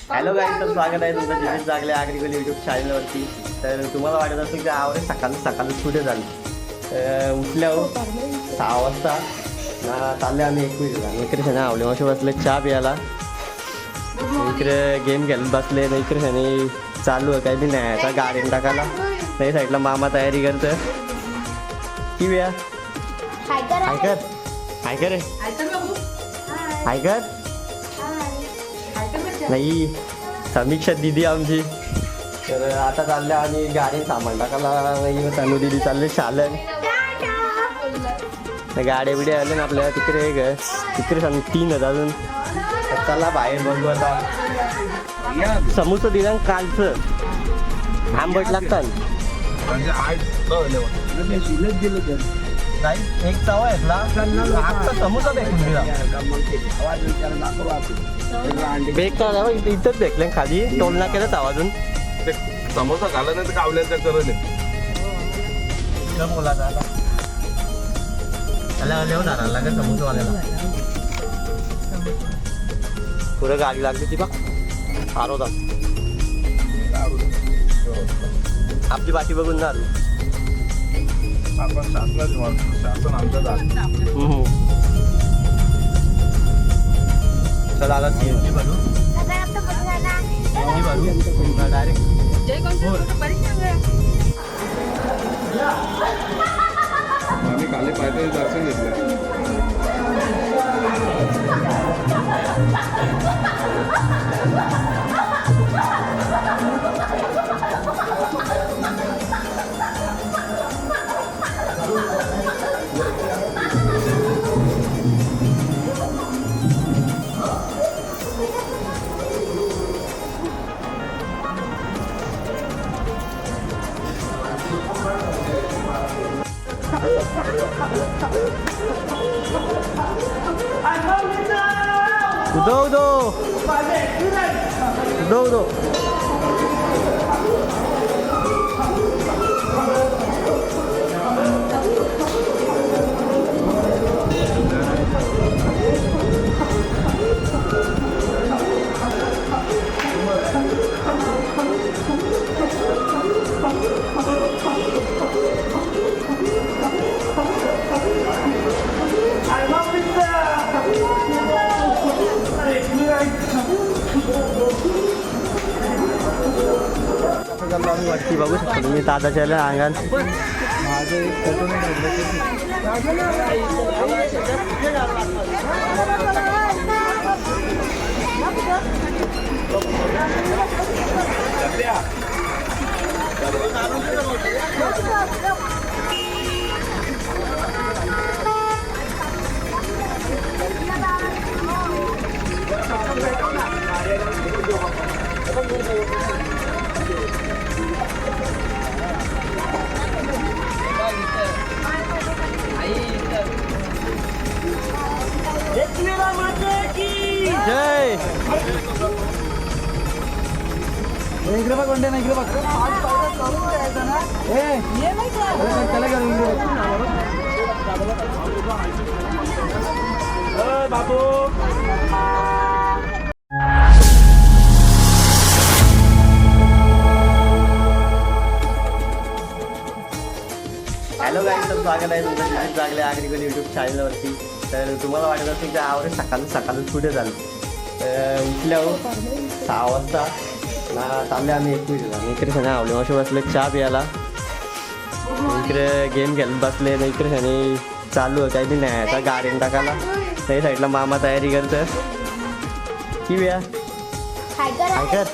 Hello guys, तर स्वागत आहे तुमचं जितेश जागले ॲग्रिकल यूट्यूब चॅनलवरती. तर तुम्हाला वाटत असेल की आवडे सकाळी कुठे झाली. उठल्या 6 वाजता चालले आम्ही इकडे शनी आवले मासे बसले चहा प्यायला. इकडे गेम खेळत बसले. नाही इकडे शनी चालू आहे काही बी नाही आता गाडीने टाकायला. नाही साईडला मामा तयारी करतं की बिया हायकर नाही समीक्षा दिदी आमची. तर आता चालले आणि गाडी सामान टाकायला. नाही तनू दिदी चालले शालन. गाड्या बिड्या आले ना आपल्या तिकडे सांग 3 अजून. चला बाहेर बघू आता. समोसा दिला कालचं आंबट लागतात. एक चवा घेतला आता समोसा भेटून दिला. बेकार इथंच भेटले खाली टोल नाक्यालाच आवाजून. समोसा खाला नाही तर कावल्याचं करत बोलायचं आता त्याला लिहून आणायला लागेल समोसावाल्याला. पुढं गाडी लागली ती बा आरोदा आपली पाठी बघून ना आपण शासन आमचं झालं. चला आता सीएनजी भरू डायरेक्ट. आम्ही काले पायथ्याचे दर्शन घेतलं. उदो वरती बघू शकतो तुम्ही दादाच्या अंगण. माझं एक फोटो जय इकडे बघ कोणते ना इकडे बघ बाबू. हॅलो गाईज, तर स्वागत आहे तुमचं जितेश जागले ॲग्रिकल यूट्यूब चॅनलवरती. तर तुम्हाला वाटत असेल की आवडे सकाळी कुठे झालं. उठल्या 6 वाजता चालले आम्ही इकडे शनी आवले मासे बसले चहा प्यायला. इकडे गेम खेळत बसले. नाही इकडे शनी चालू आहे काही बी नाही आता गाडीने टाकायला. नाही साईडला मामा तयारी करतं की बिया हायकर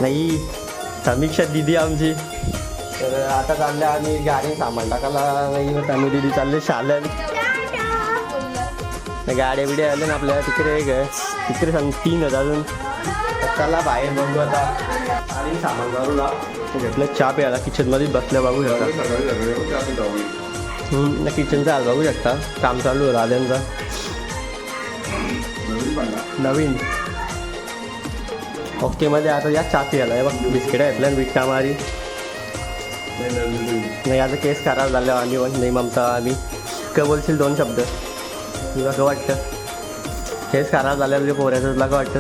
नाही समीक्षा दिदी आमची. तर आता चालले आणि गाडी सामान टाकायला. नाही तनू दिदी चालले शालन. गाड्या बिड्या आले ना आपल्या तिकडे सांग 3 अजून. चला बाहेर बघू आता. आणि सामान भरूला घेतलं चहा प्यायला. किचनमध्येच बसल्या बघू शकता. किचनचा आज बघू शकता काम चालू आहे राध्यांचा नवीन. ओके मध्ये आता या चहा प्यायला आहे बघ. बिस्किट घेतल्या बिट्टा मारी. नाही आता केस खराब झाला आणि नाही ममता आम्ही काय बोलशील 2 शब्द. तुला काय वाटतं केस खराब झाल्या तुझ्या पोऱ्याचं तुला काय वाटतं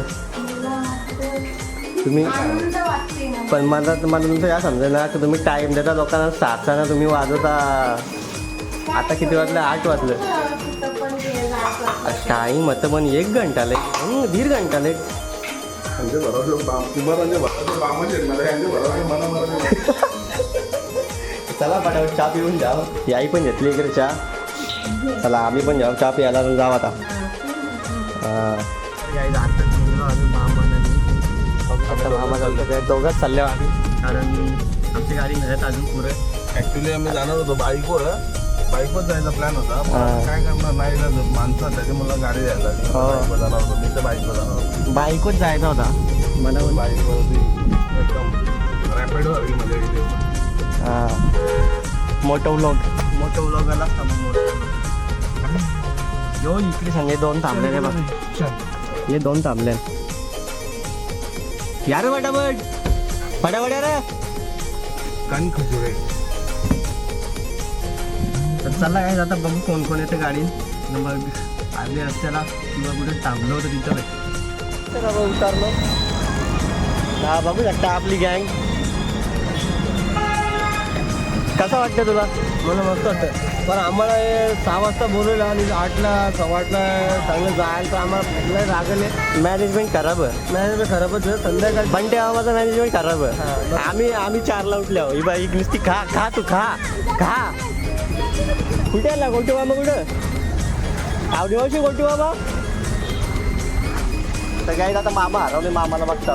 तुम्ही आनंद वाटते ना. पण मला तुमचं या समजेल ना की तुम्ही टाईम देता लोकांना साथताना तुम्ही वाजवता आता किती वाजलं 8 वाजलं कुठं पण गेला आपण. टाईम होतं पण 1 घंटा लेट 1.5 घंटा लेट त्यांचे भरोसे तुम्हाला भरोसे बामाचे आहेत मला यांचे भरोसे मला चला फटाफट चहा पिऊन जाऊ याई पण घेतली इकडे चहा चला आम्ही पण जाऊ चहा प्यायला जाऊ आता मामा चालतो काय दोघंच चालले आम्ही कारण आमची गाडी मिळत अजून पुढे ऍक्च्युली आम्ही जाणार होतो बाईकवर जायचा प्लॅन होता पण हा. काय करणार नाही ना माणसं त्याची मला गाडी द्यायला हो. बाईकवर जाणार होतो मी तर बाईकवर जाणार होतो बाईकच जायचा होता मला पण बाईकवरती एकदम रॅपिड वाली मजा येते मोठं व्लॉग आला यो इकडे सांगे 2 थांबले रे बघ हे 2 थांबले यार फटाफट रे कान खजुरे तर चला काय आता बघू कोण कोण येते गाडी मग आले रस्त्याला किंवा कुठे थांबलो होतं तिथं उतरलो हा बघू शकता आपली गँग कसं वाटतं तुला मला मस्त वाटतं पण आम्हाला हे 6 वाजता बोलवलं आणि 8ला 8:15ला चांगलं जायला तर आम्हाला रागले मॅनेजमेंट खराब आहे मॅनेजमेंट खराबच आहे संध्याकाळी पण तेव्हा माझं मॅनेजमेंट खराब आहे आम्ही 4ला उठल्या ही बाई नुसती खा तू खा कुठे आला गोटू बाबा कुठं आवडीवाशी गोटू बाबा तर काय आता मामा हरवले मामाला बघता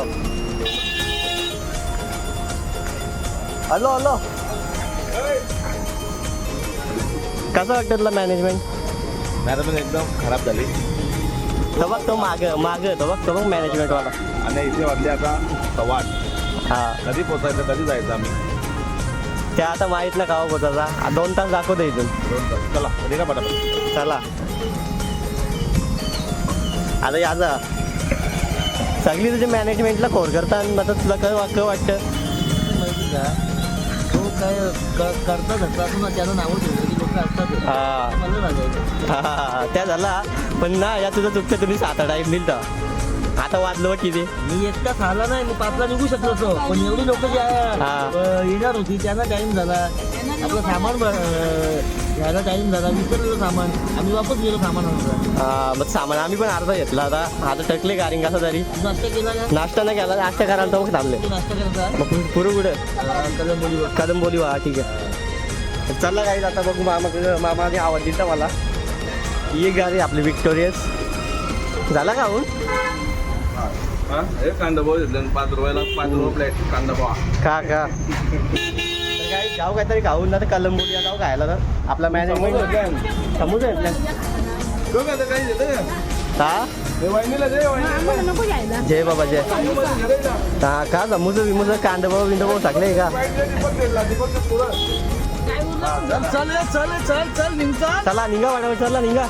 हॅलो कसं वाटतं तुला मॅनेजमेंट मॅनेजमेंट एकदम खराब झाली तो बघ तो माग तो बघ मॅनेजमेंटवाला आणि इथे वाजले आता 8:15 हा कधी पोचायचं कधी जायचं आम्ही ते आता माहीत ना कावा पोचायचा 2 तास दाखवतो इथून 2 तास चला कधी का पटापट चला आता याचा सगळी तुझ्या मॅनेजमेंटला खोर करता आणि आता तुला काय वाटतं माहिती का तो काय करता धरता असं ना त्यानं नावं ठेवलं की लोक असतात हा मला लागायचं हा त्या झाला पण ना या तुझं चुकतं तुम्ही 7-8 टाईम दिल तर आता वाजलो बघ किती मी एकटा खाला नाही मी 5ला निघू शकलो होतो पण एवढी लोक जे येणार होती त्यांना टाइम झाला आपलं सामान घ्यायला टाइम झाला विसरलो सामान आम्ही वापस गेलो सामान मग सामान आम्ही पण अर्धा घेतला आता टकले गाडी कसं तरी नाश्ता केला का नाश्ता नाही केला नाश्ता करायला तर मग थांबले तू नाश्ता करायचा मग पुरं कुठं कदंबोलीवर कदंबोली वा ठीक आहे चला काही आता बघू मामाने आवडली तर मला ही गाडी आपली विक्टोरियस झाला का होऊन हा हे कांदा पोहा घेतले 5 रुपयाला 5 रुपये प्लेट कांदा पोहा का तर काही जाऊ काहीतरी खाऊन ना तर कलंबोलीला जाऊ खायला तर आपला मॅनेजमेंट समोसा घेतल्या बघ आता काही देते हा हे वहिनीला दे आम्हाला नको जायला. जय बाबा जय हा का समोसा विमोसा कांदा भाऊ बिंदा सगळे का चल निघचा चला निघा वाटा चला निघा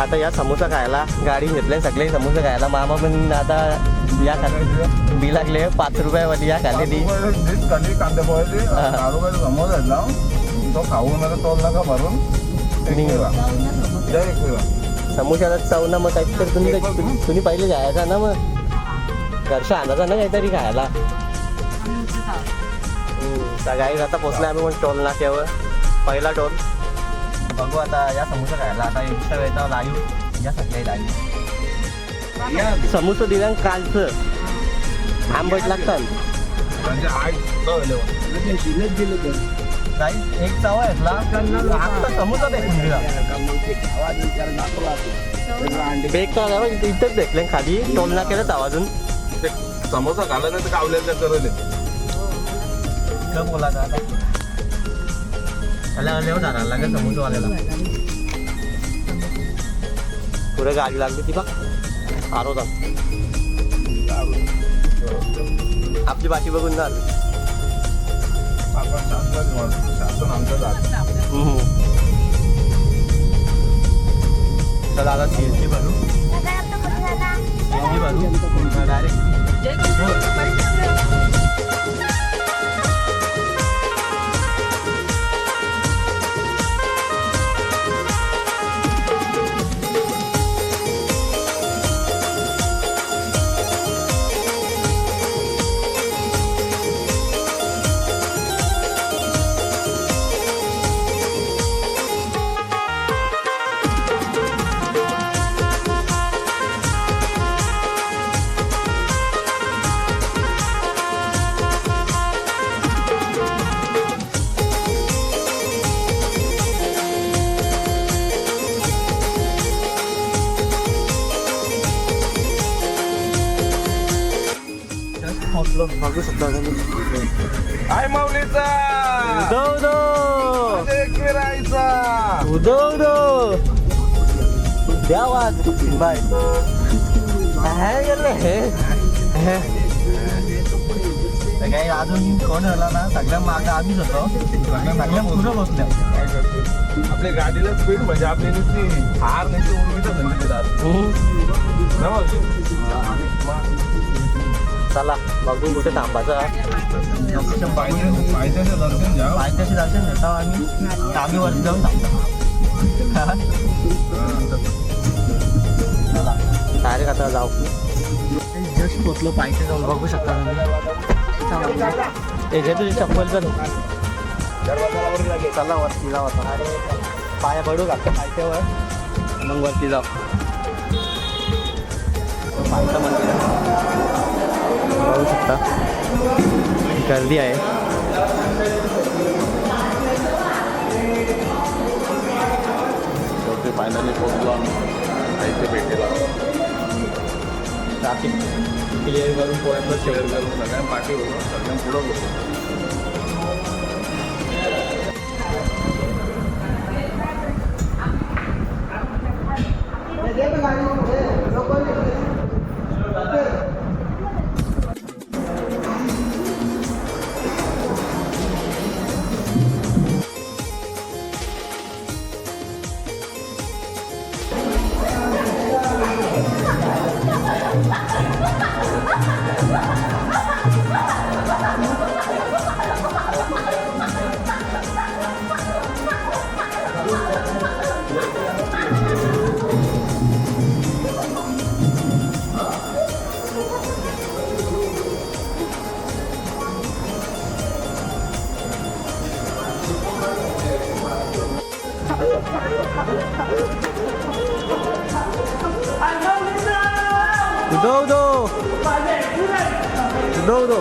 आता या समोसा खायला गाडी घेतले सगळे समोसा खायला मामा पण आता या खाली बी लागले 5 रुपयावाली या खाली ती कधी कांदा पोहायचे 10 रुपयाचा समोसा आहेत ना तो खाऊन मला तोल नका भरून जय समोशाला चव ना मग काहीतरी तुम्ही पहिले जायचा ना मग घरच्या आणायचा ना काहीतरी खायला सगळी आता पोचला आम्ही पण टोल नाक्यावर पहिला टोल बघू आता या समोसा खायला आता एक्स्ट्रा वेळचा लाईव्ह या सगळ्या लाईव्ह समोसा दिल्या कालचं आंबट लागतात म्हणजे आई काही एक चवा घेतला आता समोसा देखून दिला बेक तर इथंच देखले खाली टोल नाक्यालाच आवाजून ते समोसा खाल्ला नाही तर कावल्याच्या करले का बोलायचं आता त्याला धरायला लागेल समोसावाल्याला पुढे गाडी लागली ती बा आरोदा आपली बाकी बघून जा आपण शासन आमचं जात चला आता सीएनजी भरू सीएनजी भरू डायरेक्ट पोहोचलो बघू शकता तुम्ही. आय माऊलीचा उदो उदो एकविरायचा उदो उदो द्या वाज बाय काही अजून कोण आला ना सगळ्या मागं आम्हीच होतो सगळ्या पुढं बसल्या. आपल्या गाडीला स्पीड म्हणजे आपली नुसती हार नाही उर्मितच म्हणजे चला बघू कुठे थांबायचं. पायथ्याचे दर्शन घ्या. पायथ्याशी दर्शन घेतो आम्ही वरती जाऊन थांबतो. चला डायरेक्ट आता जाऊ. जस्ट पोचलो पायथ्या जाऊन बघू शकता तुम्ही. घे तुझी चप्पल तर चला वरती जाऊ आता. पाया पडू का पायथ्यावर मग वरती जाऊ. पायथ्या मंदिर बघू शकता गर्दी आहे. फायनली पोहोचलो आम्ही इथे भेटेला. ट्रॅफिक क्लिअर करून पोळ्यांवर शेअर करून सगळ्या पाठी होतो सगळ्या पुढं होतो. उदो उदो उदो उदो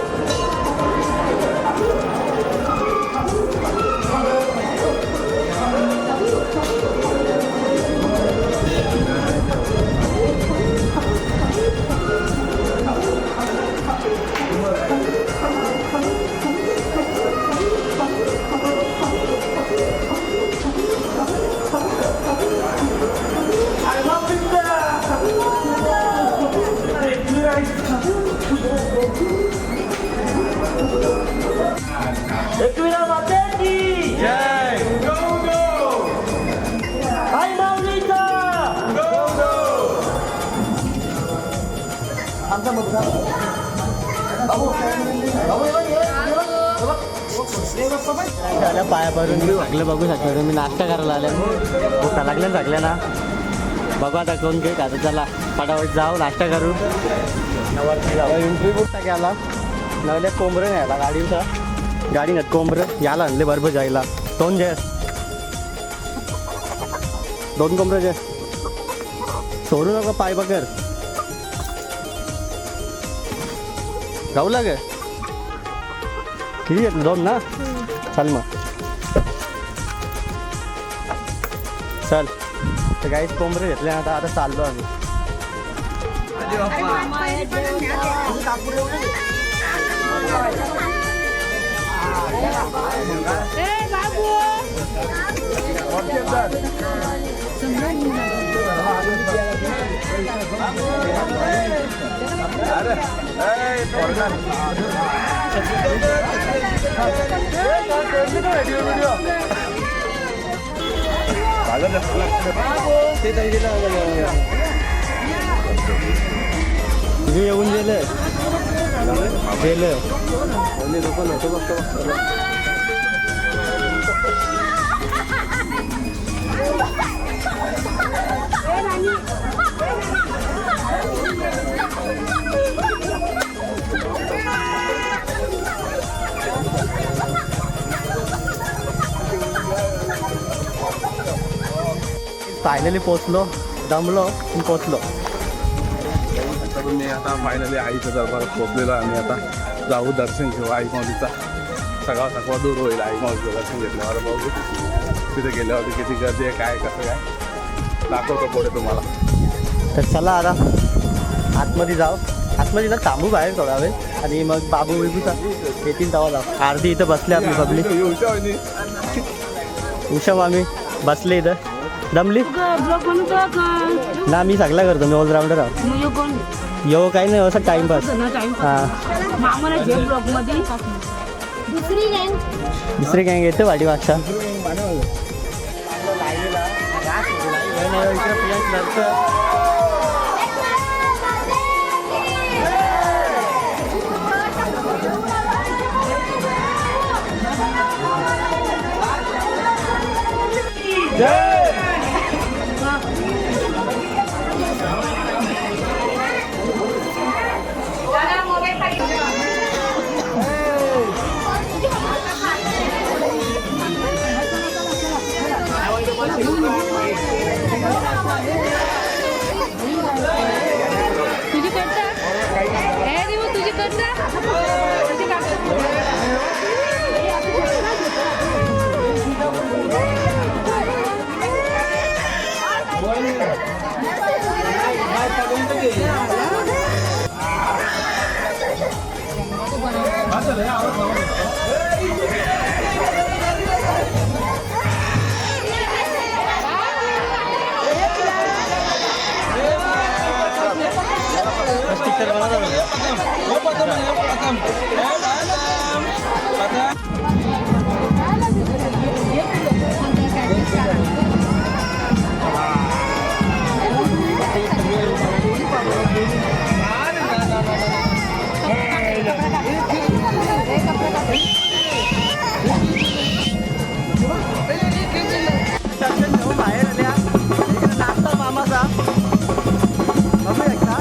एकविरा मातेची जय गो गो आई माऊलीचा गो गो. आमचा मुलगा झालं पाया भरून मी सगळं बघू शकतो तुम्ही. नाश्ता करायला आल्या भूका लागल्या सगळ्या ना. बघू आता कोण घेत आता. चला फटाफट जाऊ नाश्ता करू. एंट्री बुक टाकायला नवले कोंबरं न्यायला गाडीचा गाडी नाही कोंबरं याला आणले बरोबर जायला. दोन जे दोन कोंबरं जे सोडू नका पाय बगर जाऊ लागे किती घेतलं दोन ना. चल मग चल तर काहीच कोंबरे घेतले ना. आता चाललो आम्ही. तुम्ही येऊन गेले गेलं फायनली पोचलो. दमलो पण पोचलो. मी आता फायनली आईच्या दरबारात पोहोचलेलो. आम्ही आता जाऊ दर्शन घेऊ आई माऊलीचा. सगळा थकवा दूर होईल आई माऊलीचं दर्शन घेतल्यावर. बघू तिथे गेल्यावरती किती गर्दी आहे काय कसं काय दाखवतो पुढे तुम्हाला. तर चला आता आतमध्ये जाऊ. आतमध्ये ना थांबू बाहेर थोडा वेळ आणि मग बाबू बिबूचा येतील तेव्हा जाऊ. अर्धी इथं बसले आपली पब्लिक. उषा मामी बसले इथं. दमली ब्लॉग बनवतो का ना, मी सगळा करतो, मी ऑलराऊंडर आहो. मग कोण यो काही नाही असं टाइमपास. हां मामाला जे ब्लॉग मध्ये दुसरी गँग दुसरी गँग येते वाटी मागचा. तुझी करता हे देऊ तुझी करता तुझी बाहेर आल्या नाश्ता मामाचा बघू शकता.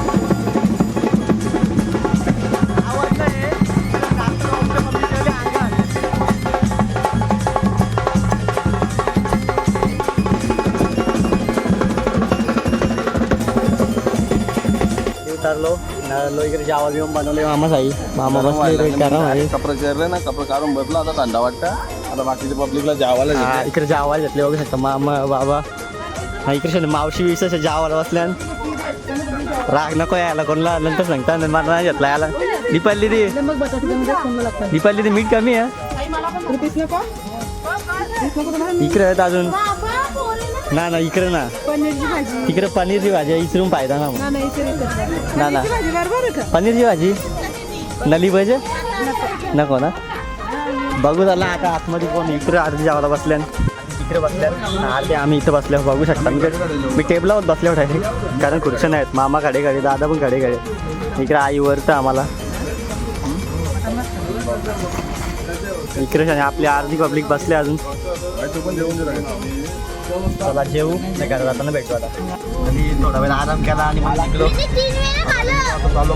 आवडलं हे नाश्ता आमच्या मम्मीच्या अंगात. उतरलो नळलो इकडे जेवण बिवण बनवले मामा साई. मामा बसले करा भाई. कपडे चेरले ना, कपडे काढून बसला, आता थंडा वाटतं. आता बाकीच्या पब्लिकला जेवायला हा, इकडे जेवायला घेतले बघू शकता मामा बाबा. हा इकडे मावशी विशेष जेवायला बसल्यान. राग नको यायला कोणला नंतर सांगता मला नाही घेतला याला. दीपाली दी दीपाली दी मीठ कमी आहे इकडे आहेत अजून. ना ना इकडे ना, पनीरची भाजी तिकडे पनीरची भाजी आहे, इचरून फायदा ना मग. ना ना भाजी बरोबर आहे का पनीरची भाजी नली पाहिजे नको ना. बघू झाला आता आतमध्ये कोण. इकडे अर्धी जेवायला बसल्यान, इकडे बसल्यान. अर्धे आम्ही इथं बसल्यावर बघू शकता. मी टेबलावर बसल्यावर डायरेक्ट, कारण खुर्च्या नाहीत. मामा कडे कडे, दादा पण कडे कडे. इकडे आई वरतं आम्हाला. इकडे आपली अर्धी पब्लिक बसले अजून. चला जेवू नाही घरात जाताना भेटू आता. आणि थोडा वेळ आराम केला आणि मग निघलो.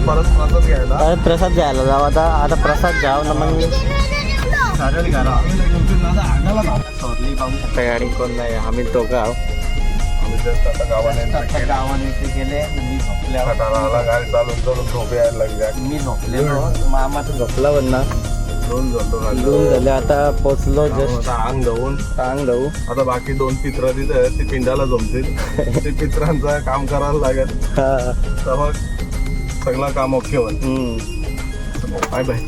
परत प्रसाद घ्यायला जाऊ आता. आता प्रसाद घ्याव ना मग चालेल घरा. सोडली पाहू शकता गाडी कोण नाही. आम्ही तो गाव गावाने ते गेले. मी झोपल्यावर गाडी चालून चालून झोपे यायला लागली. मी झोपलेलो. मामा तर झोपला पण ना. दोन झाले आता पोचलो जस्ट. अंग धुवून टांग जाऊ. आता बाकी 2 पित्र तिथे आहेत, ते पिंडाला जमतील. ते पित्रांचं काम करायला लागेल. तर मग सगळं काम ओके होईल. Bye bye.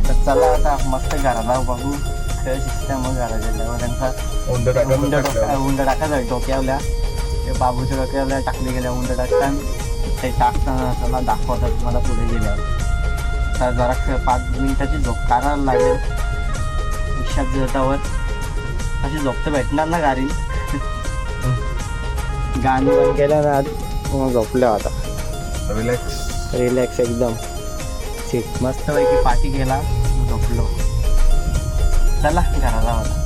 तर चला आता मस्त घराला बघू खेळ शिकता. मग घरा गेल्यावर त्यांचा उंड टाकायचा डोक्यावल्या. ते बाबूच्या डोक्यावल्या टाकले गेल्या उंड टाकतात. ते टाकताना चला दाखवतात मला पुढे गेल्यावर. तर जरा 5 मिनिटाची झोप काढायला लागेल. विषात जतावर अशी झोप तर भेटणार ना गाडी. गाणी बंद केल्या ना मग झोपल्या आता. रिलॅक्स एकदम. मस्तपैकी पार्टी केला, झोपलो. चला घराला आता.